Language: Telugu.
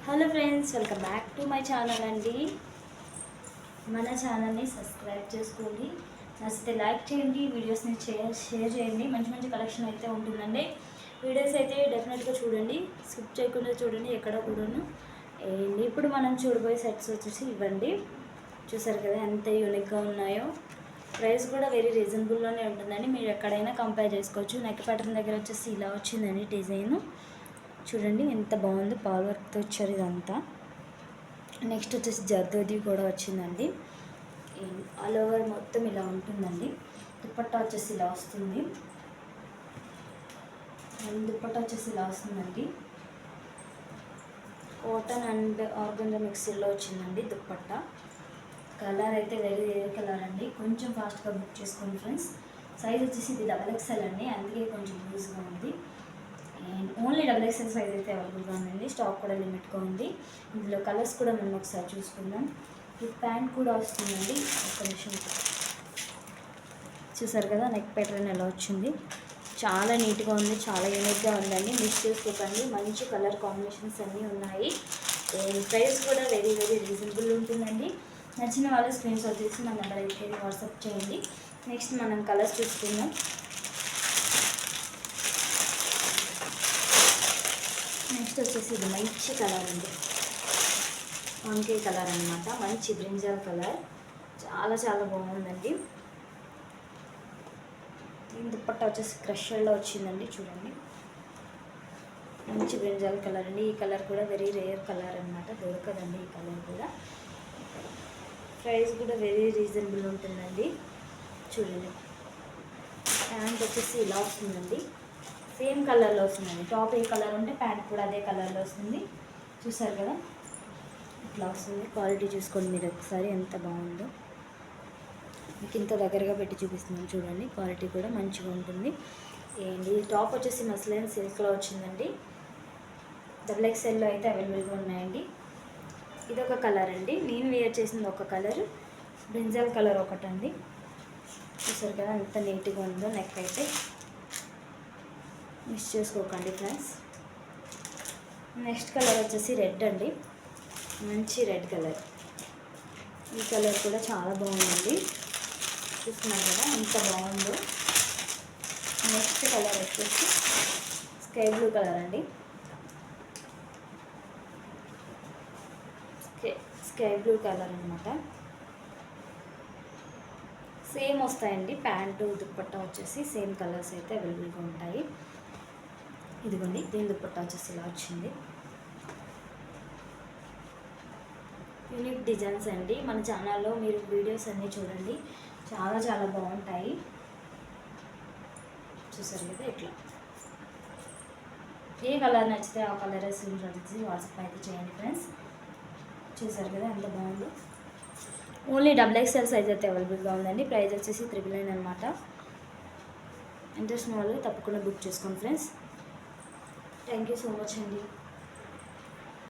Hello friends, welcome back to my channel అండి. మన ఛానల్ని సబ్స్క్రైబ్ చేసుకోండి, నచ్చితే లైక్ చేయండి, వీడియోస్ని షేర్ చేయండి. మంచి మంచి కలెక్షన్ అయితే ఉంటుందండి. వీడియోస్ అయితే డెఫినెట్గా చూడండి, స్కిప్ చేయకుండా చూడండి ఎక్కడ కూడాను. ఇప్పుడు మనం చూడబోయే సెట్స్ వచ్చేసి ఇవ్వండి. చూసారు కదా ఎంత యూనిక్గా ఉన్నాయో. ప్రైస్ కూడా వెరీ రీజనబుల్లోనే ఉంటుందండి. మీరు ఎక్కడైనా కంపేర్ చేసుకోవచ్చు. నెక్ ప్యాటర్న్ దగ్గర వచ్చేసి ఇలా వచ్చిందండి డిజైన్. చూడండి ఎంత బాగుందో, పాల్ వర్క్తో వచ్చారు ఇదంతా. నెక్స్ట్ వచ్చేసి జర్దోది కూడా వచ్చిందండి. ఆల్ ఓవర్ మొత్తం ఇలా ఉంటుందండి. దుపట్టా వచ్చేసి ఇలా వస్తుంది. కాటన్ అండ్ ఆర్గంజా మిక్సీలో వచ్చిందండి దుపట్టా. కలర్ అయితే వెరీ రేర్ కలర్ అండి. కొంచెం ఫాస్ట్గా బుక్ చేసుకోండి ఫ్రెండ్స్. సైజ్ వచ్చేసి ఇది XXL అండి, అందుకే కొంచెం లూజ్గా ఉంది. అండ్ ఓన్లీ XXL సైజ్ అయితే అవైలబుల్గా ఉందండి. స్టాక్ కూడా లిమిట్గా ఉంది. ఇందులో కలర్స్ కూడా మనం ఒకసారి చూసుకుందాం. ఈ ప్యాంట్ కూడా వస్తుందండి. ఒక నిమిషం. చూసారు కదా నెక్ ప్యాటర్న్ ఎలా వచ్చింది. చాలా నీట్గా ఉంది, చాలా యూనిక్గా ఉందండి. మిస్ చేసుకోకండి. మంచి కలర్ కాంబినేషన్స్ అన్నీ ఉన్నాయి. ప్రైస్ కూడా వెరీ రీజనబుల్ ఉంటుందండి. నచ్చిన వాళ్ళు స్క్రీన్ షాట్ చేసి మన నెంబర్ అయితే వాట్సాప్ చేయండి. నెక్స్ట్ మనం కలర్స్ చూసుకుందాం. నెక్స్ట్ వచ్చేసి ఇది మంచి కలర్ అండి, వంకాయ కలర్ అనమాట. మంచి బ్రింజాల్ కలర్, చాలా బాగుందండి. దీని దుపట్టా వచ్చేసి క్రషర్లో వచ్చిందండి. చూడండి మంచి బ్రింజాల్ కలర్ అండి. ఈ కలర్ కూడా వెరీ రేర్ కలర్ అనమాట, దొరకదండి ఈ కలర్ కూడా. ప్రైస్ కూడా వెరీ రీజనబుల్ ఉంటుందండి. చూడండి ప్యాంట్ వచ్చేసి ఇలా వస్తుందండి. సేమ్ కలర్లో వస్తుందండి. టాప్ ఏ కలర్ ఉంటే ప్యాంట్ కూడా అదే కలర్లో వస్తుంది. చూసారు కదా ఇట్లా వస్తుంది. క్వాలిటీ చూసుకోండి మీరు ఒకసారి ఎంత బాగుందో. మీకు ఇంత దగ్గరగా పెట్టి చూపిస్తున్నాను చూడండి. క్వాలిటీ కూడా మంచిగా ఉంటుంది. ఏంటి టాప్ వచ్చేసి మస్లిన్ సిల్క్లో వచ్చిందండి. XXLలో అయితే అవైలబుల్గా ఉన్నాయండి. ఇదొక కలర్ అండి. నేను వేర్ చేసింది ఒక కలర్, బ్రింజాల్ కలర్ ఒకటండి. చూసారు కదా ఎంత నీట్గా ఉందో. నెక్ అయితే మిస్ చేసుకోకండి ఫ్రెండ్స్. నెక్స్ట్ కలర్ వచ్చేసి రెడ్ అండి, మంచి రెడ్ కలర్. ఈ కలర్ కూడా చాలా బాగుందండి. చూస్తున్నారు కదా ఎంత బాగుందో. నెక్స్ట్ కలర్ వచ్చేసి స్కై బ్లూ కలర్ అండి. స్కై బ్లూ కలర్ అనమాట. సేమ్ వస్తాయండి. ప్యాంటు దుపట్టా వచ్చేసి సేమ్ కలర్స్ అయితే అవైలబుల్గా ఉంటాయి. ఇదిగోండి దీని దుపట్టా వచ్చేసి ఇలా వచ్చింది. యూనిక్ డిజైన్స్ అండి. మన ఛానల్లో మీరు వీడియోస్ అన్నీ చూడండి, చాలా బాగుంటాయి. చూసారు కదా ఇట్లా. ఏ కలర్ నచ్చితే ఆ కలర్ స్క్రీన్ షాట్ తీసి వాట్సాప్ అయితే చేయండి ఫ్రెండ్స్. చూసారు కదా ఎంత బాగుందో. ఓన్లీ XXL సైజ్ అయితే అవైలబుల్గా ఉందండి. ప్రైస్ వచ్చేసి 999 అనమాట. ఇంట్రెస్ట్ ఉన్న వాళ్ళు తప్పకుండా బుక్ చేసుకోండి friends. Thank you so much అండి.